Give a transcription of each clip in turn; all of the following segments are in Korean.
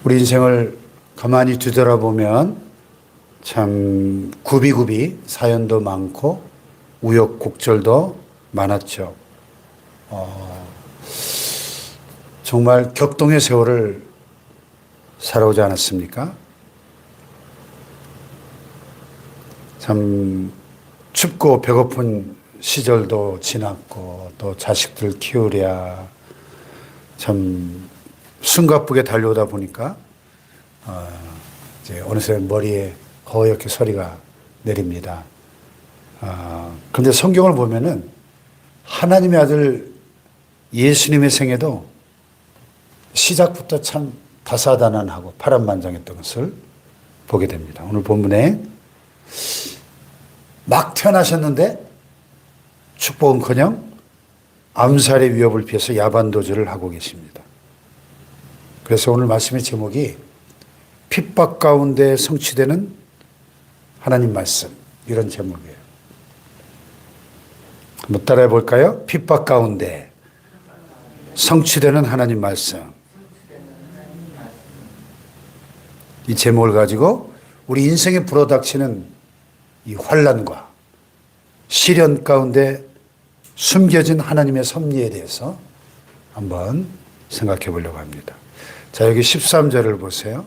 우리 인생을 가만히 뒤돌아보면 참 굽이굽이 사연도 많고 우여곡절도 많았죠. 정말 격동의 세월을 살아오지 않았습니까? 참 춥고 배고픈 시절도 지났고 또 자식들 키우랴 참 숨가쁘게 달려오다 보니까 이제 어느새 머리에 허옇게 소리가 내립니다. 그런데 성경을 보면은 하나님의 아들 예수님의 생애도 시작부터 참 다사다난하고 파란만장했던 것을 보게 됩니다. 오늘 본문에 막 태어나셨는데 축복은커녕 암살의 위협을 피해서 야반도주를 하고 계십니다. 그래서 오늘 말씀의 제목이 핍박 가운데 성취되는 하나님 말씀, 이런 제목이에요. 한번 따라해 볼까요? 핍박 가운데 성취되는 하나님 말씀. 이 제목을 가지고 우리 인생에 불어닥치는 이 환난과 시련 가운데 숨겨진 하나님의 섭리에 대해서 한번 생각해 보려고 합니다. 자, 여기 13절을 보세요.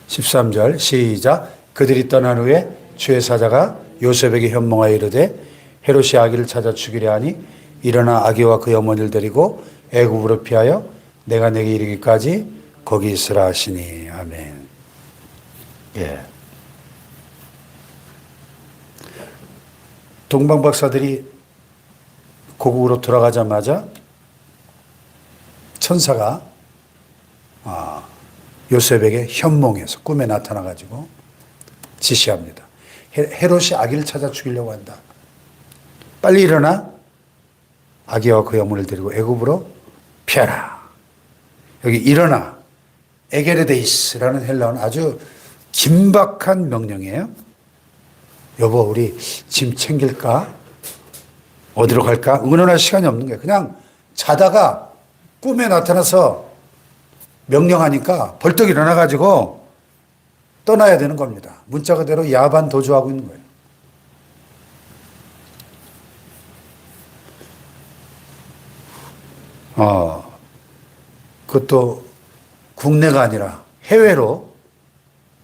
13절 시작. 그들이 떠난 후에 주의 사자가 요셉에게 현몽하여 이르되 헤롯이 아기를 찾아 죽이려 하니 일어나 아기와 그의 어머니를 데리고 애굽으로 피하여 내가 내게 이르기까지 거기 있으라 하시니. 아멘. 예. 동방박사들이 고국으로 돌아가자마자 천사가 요셉에게 현몽에서 꿈에 나타나가지고 지시합니다. 헤롯이 아기를 찾아 죽이려고 한다. 빨리 일어나 아기와 그의 어머니를 데리고 애굽으로 피하라. 여기 일어나 에게르데이스라는 헬라어는 아주 긴박한 명령이에요. 여보, 우리 짐 챙길까? 어디로 갈까? 의논할 시간이 없는 거예요. 그냥 자다가 꿈에 나타나서 명령하니까 벌떡 일어나가지고 떠나야 되는 겁니다. 문자 그대로 야반 도주하고 있는 거예요. 그것도 국내가 아니라 해외로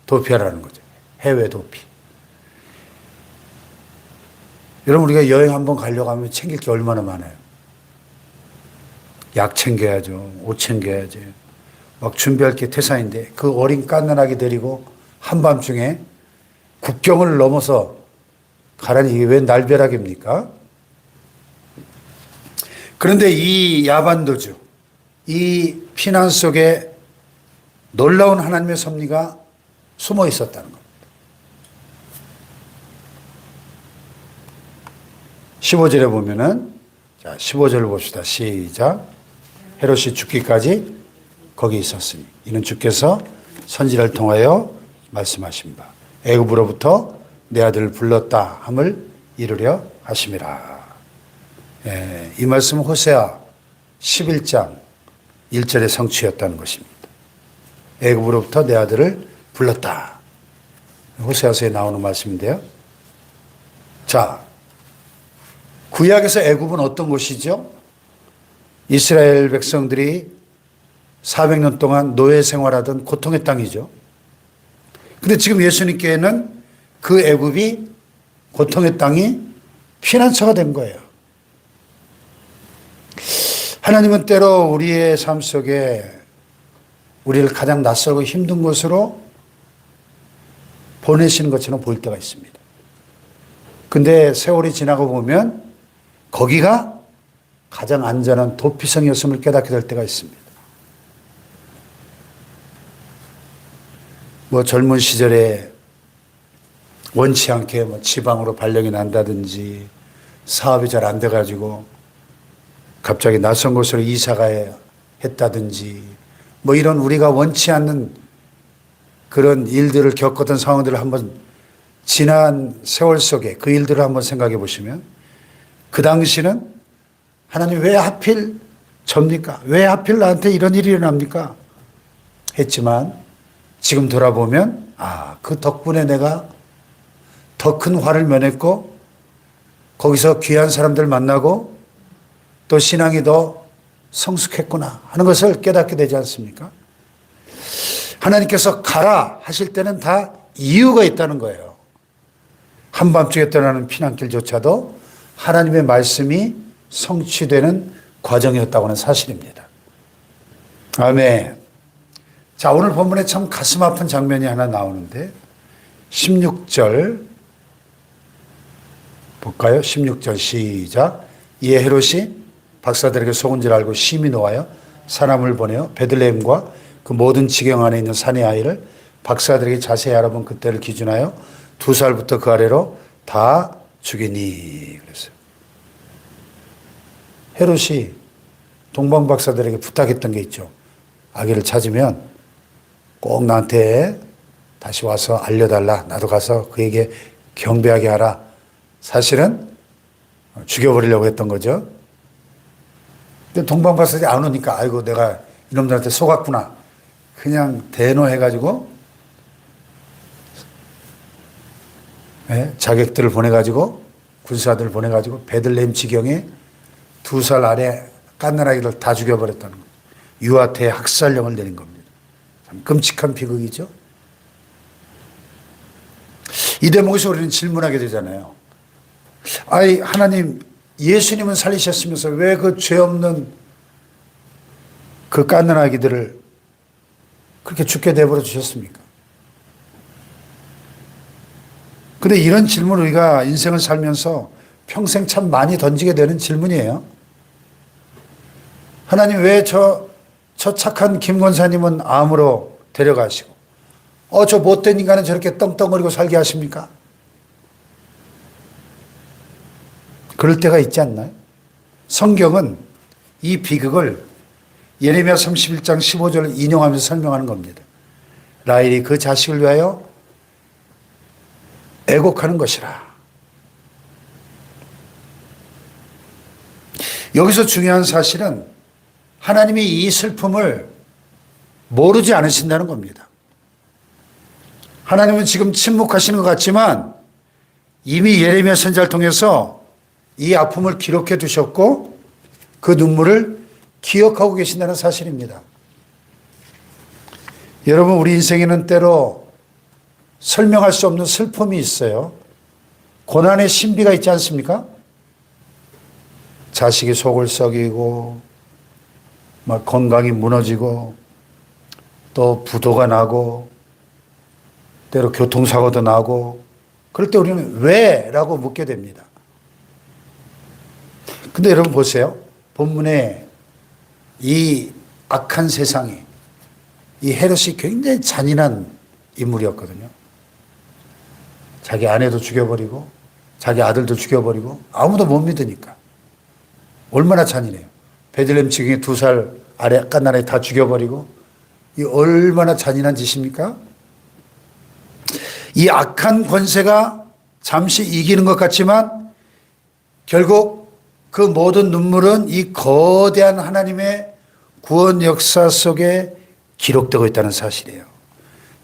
도피하라는 거죠. 해외 도피. 여러분, 우리가 여행 한번 가려고 하면 챙길 게 얼마나 많아요. 약 챙겨야죠. 옷 챙겨야죠. 막 준비할 게 태산인데 그 어린 갓난아기 데리고 한밤중에 국경을 넘어서 가라니 이게 웬 날벼락입니까? 그런데 이 야반도주, 이 피난 속에 놀라운 하나님의 섭리가 숨어 있었다는 겁니다. 15절에 보면은, 자, 15절을 봅시다. 시작. 헤롯이 죽기까지 거기 있었으니 이는 주께서 선지자를 통하여 말씀하신 바 애굽으로부터 내 아들을 불렀다 함을 이루려 하심이라. 예, 이 말씀은 호세아 11장 1절의 성취였다는 것입니다. 애굽으로부터 내 아들을 불렀다. 호세아서에 나오는 말씀인데요. 자, 구약에서 애굽은 어떤 곳이죠? 이스라엘 백성들이 400년 동안 노예 생활하던 고통의 땅이죠. 근데 지금 예수님께는 그 애굽이 고통의 땅이 피난처가 된 거예요. 하나님은 때로 우리의 삶 속에 우리를 가장 낯설고 힘든 곳으로 보내시는 것처럼 보일 때가 있습니다. 근데 세월이 지나고 보면 거기가 가장 안전한 도피성이었음을 깨닫게 될 때가 있습니다. 뭐 젊은 시절에 원치 않게 뭐 지방으로 발령이 난다든지 사업이 잘 안 돼가지고 갑자기 낯선 곳으로 이사가 했다든지 뭐 이런 우리가 원치 않는 그런 일들을 겪었던 상황들을 한번 지난 세월 속에 그 일들을 한번 생각해 보시면 그 당시는 하나님 왜 하필 접니까? 왜 하필 나한테 이런 일이 일어납니까? 했지만 지금 돌아보면 그 덕분에 내가 더 큰 화를 면했고 거기서 귀한 사람들 만나고 또 신앙이 더 성숙했구나 하는 것을 깨닫게 되지 않습니까? 하나님께서 가라 하실 때는 다 이유가 있다는 거예요. 한밤중에 떠나는 피난길조차도 하나님의 말씀이 성취되는 과정이었다고 하는 사실입니다. 아멘. 자, 오늘 본문에 참 가슴 아픈 장면이 하나 나오는데 16절 볼까요? 16절 시작. 이에 헤롯이 박사들에게 속은 줄 알고 심히 노하여 사람을 보내어 베들레헴과 그 모든 지경 안에 있는 산의 아이를 박사들에게 자세히 알아본 그때를 기준하여 2살부터 그 아래로 다 죽이니 그랬어요. 헤롯이 동방 박사들에게 부탁했던 게 있죠. 아기를 찾으면 꼭 나한테 다시 와서 알려달라. 나도 가서 그에게 경배하게 하라. 사실은 죽여버리려고 했던 거죠. 근데 동방 박사들이 안 오니까 아이고 내가 이놈들한테 속았구나. 그냥 대노해가지고 자객들을 보내가지고 군사들을 보내가지고 베들레헴 지경에 2살 아래 갓난아기들 다 죽여버렸다는 거예요. 유아태 학살령을 내린 겁니다. 참 끔찍한 비극이죠. 이 대목에서 우리는 질문하게 되잖아요. 아이 하나님 예수님은 살리셨으면서 왜 그 죄 없는 그 갓난아기들을 그렇게 죽게 내버려 주셨습니까? 근데 이런 질문을 우리가 인생을 살면서 평생 참 많이 던지게 되는 질문이에요. 하나님 왜 저 착한 김 권사님은 암으로 데려가시고 저 못된 인간은 저렇게 떵떵거리고 살게 하십니까? 그럴 때가 있지 않나요? 성경은 이 비극을 예레미야 31장 15절을 인용하면서 설명하는 겁니다. 라헬이 그 자식을 위하여 애곡하는 것이라. 여기서 중요한 사실은 하나님이 이 슬픔을 모르지 않으신다는 겁니다. 하나님은 지금 침묵하시는 것 같지만 이미 예레미야 선지자를 통해서 이 아픔을 기록해 두셨고 그 눈물을 기억하고 계신다는 사실입니다. 여러분 우리 인생에는 때로 설명할 수 없는 슬픔이 있어요. 고난의 신비가 있지 않습니까? 자식이 속을 썩이고 막 건강이 무너지고 또 부도가 나고 때로 교통사고도 나고 그럴 때 우리는 왜? 라고 묻게 됩니다. 근데 여러분 보세요. 본문에 이 악한 세상에 이 헤롯이 굉장히 잔인한 인물이었거든요. 자기 아내도 죽여버리고 자기 아들도 죽여버리고 아무도 못 믿으니까 얼마나 잔인해요. 베들레헴 지경에 2살 아래 갓난아이 다 죽여버리고 이 얼마나 잔인한 짓입니까? 이 악한 권세가 잠시 이기는 것 같지만 결국 그 모든 눈물은 이 거대한 하나님의 구원 역사 속에 기록되고 있다는 사실이에요.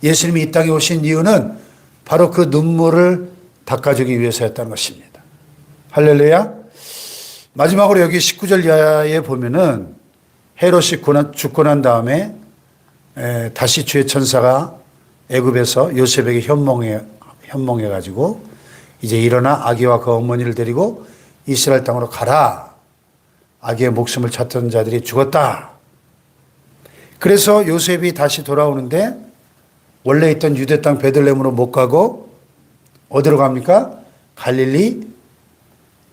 예수님이 이 땅에 오신 이유는 바로 그 눈물을 닦아주기 위해서였다는 것입니다. 할렐루야. 마지막으로 여기 19절 이하에 보면은 헤롯이 죽고 난 다음에 다시 주의 천사가 애굽에서 요셉에게 현몽해가지고 이제 일어나 아기와 그 어머니를 데리고 이스라엘 땅으로 가라. 아기의 목숨을 찾던 자들이 죽었다. 그래서 요셉이 다시 돌아오는데 원래 있던 유대 땅 베들레헴으로 못 가고 어디로 갑니까? 갈릴리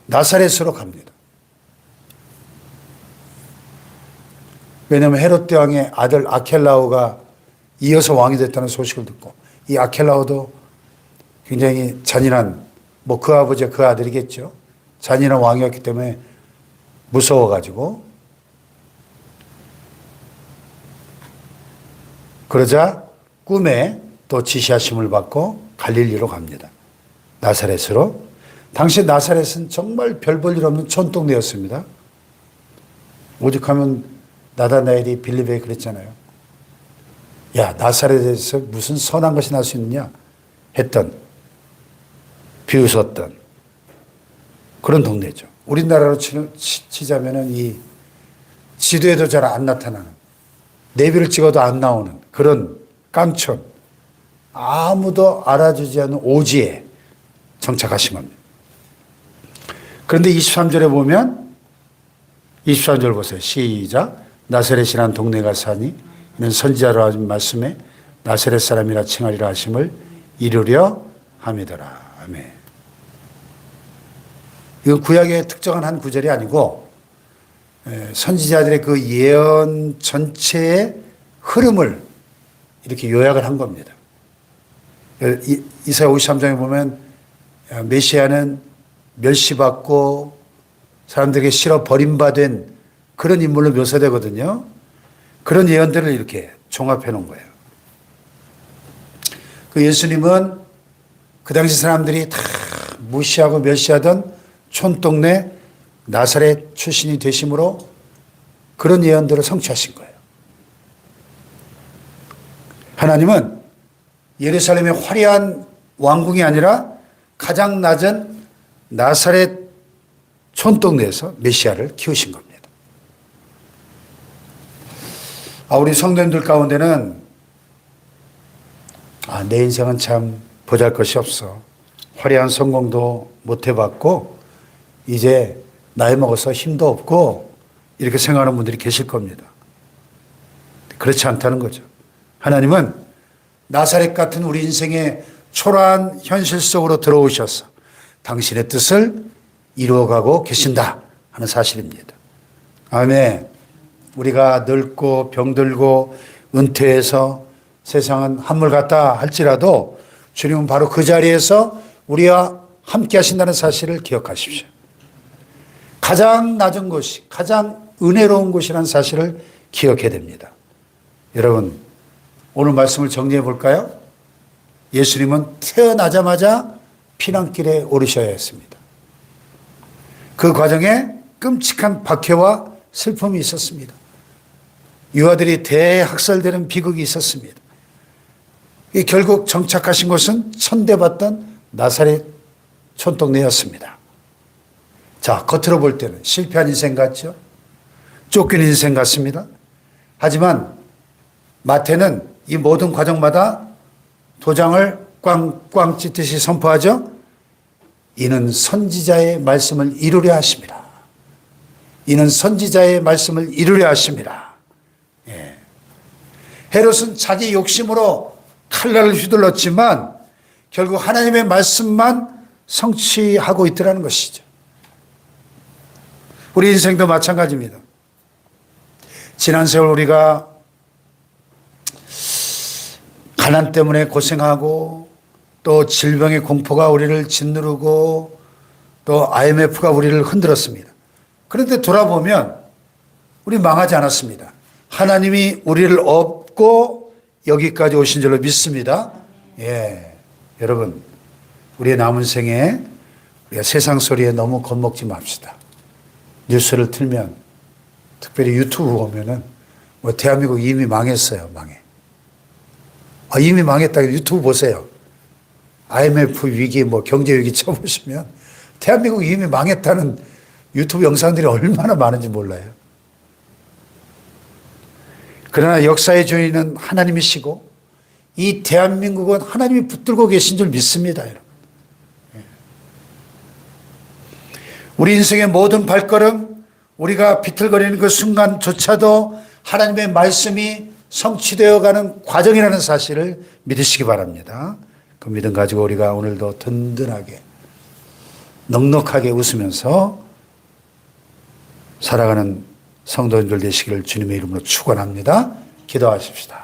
나사렛으로 갑니다. 왜냐하면 헤롯 왕의 아들 아켈라오가 이어서 왕이 됐다는 소식을 듣고 이 아켈라오도 굉장히 잔인한 그 아버지와 그 아들이겠죠. 잔인한 왕이었기 때문에 무서워가지고 그러자 꿈에 또 지시하심을 받고 갈릴리로 갑니다. 나사렛으로. 당시 나사렛은 정말 별 볼 일 없는 촌동네였습니다. 오죽하면 나다나엘이 빌립에게 그랬잖아요. 야, 나사렛에서 무슨 선한 것이 날 수 있느냐 했던, 비웃었던 그런 동네죠. 우리나라로 치자면은 이 지도에도 잘 안 나타나는, 내비를 찍어도 안 나오는 그런 깡촌, 아무도 알아주지 않는 오지에 정착하신 겁니다. 그런데 23절에 보면, 23절 보세요. 시작. 나사렛이라는 동네가 사니 이는 선지자로 하신 말씀에 나사렛 사람이라 칭하리라 하심을 이루려 함이더라. 아멘. 이건 구약의 특정한 한 구절이 아니고 선지자들의 그 예언 전체의 흐름을 이렇게 요약을 한 겁니다. 이사야 53장에 보면 메시아는 멸시받고 사람들에게 싫어 버림받은 그런 인물로 묘사되거든요. 그런 예언들을 이렇게 종합해 놓은 거예요. 그 예수님은 그 당시 사람들이 다 무시하고 멸시하던 촌동네 나사렛 출신이 되심으로 그런 예언들을 성취하신 거예요. 하나님은 예루살렘의 화려한 왕궁이 아니라 가장 낮은 나사렛 촌동네에서 메시아를 키우신 겁니다. 우리 성도님들 가운데는 내 인생은 참 보잘것이 없어. 화려한 성공도 못 해봤고 이제 나이 먹어서 힘도 없고 이렇게 생각하는 분들이 계실 겁니다. 그렇지 않다는 거죠. 하나님은 나사렛 같은 우리 인생의 초라한 현실 속으로 들어오셔서 당신의 뜻을 이루어가고 계신다 하는 사실입니다. 아멘. 우리가 늙고 병들고 은퇴해서 세상은 한물 같다 할지라도 주님은 바로 그 자리에서 우리와 함께 하신다는 사실을 기억하십시오. 가장 낮은 곳이 가장 은혜로운 곳이라는 사실을 기억해야 됩니다. 여러분, 오늘 말씀을 정리해 볼까요? 예수님은 태어나자마자 피난길에 오르셔야 했습니다. 그 과정에 끔찍한 박해와 슬픔이 있었습니다. 유아들이 대학살되는 비극이 있었습니다. 결국 정착하신 곳은 천대받던 나사렛 촌동네였습니다. 자, 겉으로 볼 때는 실패한 인생 같죠? 쫓긴 인생 같습니다. 하지만 마태는 이 모든 과정마다 도장을 꽝꽝 찢듯이 선포하죠. 이는 선지자의 말씀을 이루려 하십니다. 이는 선지자의 말씀을 이루려 하십니다. 예. 헤롯은 자기 욕심으로 칼날을 휘둘렀지만 결국 하나님의 말씀만 성취하고 있더라는 것이죠. 우리 인생도 마찬가지입니다. 지난 세월 우리가 가난 때문에 고생하고 또 질병의 공포가 우리를 짓누르고 또 IMF가 우리를 흔들었습니다. 그런데 돌아보면 우리 망하지 않았습니다. 하나님이 우리를 업고 여기까지 오신 줄로 믿습니다. 예, 여러분, 우리의 남은 생에 우리가 세상 소리에 너무 겁먹지 맙시다. 뉴스를 틀면, 특별히 유튜브 보면은 대한민국 이미 망했어요. 망해. 이미 망했다. 유튜브 보세요. IMF 위기, 경제 위기 쳐보시면 대한민국 이미 망했다는 유튜브 영상들이 얼마나 많은지 몰라요. 그러나 역사의 주인은 하나님이시고 이 대한민국은 하나님이 붙들고 계신 줄 믿습니다, 여러분. 우리 인생의 모든 발걸음, 우리가 비틀거리는 그 순간조차도 하나님의 말씀이 성취되어가는 과정이라는 사실을 믿으시기 바랍니다. 그 믿음 가지고 우리가 오늘도 든든하게 넉넉하게 웃으면서 살아가는 성도님들 되시기를 주님의 이름으로 축원합니다. 기도하십시다.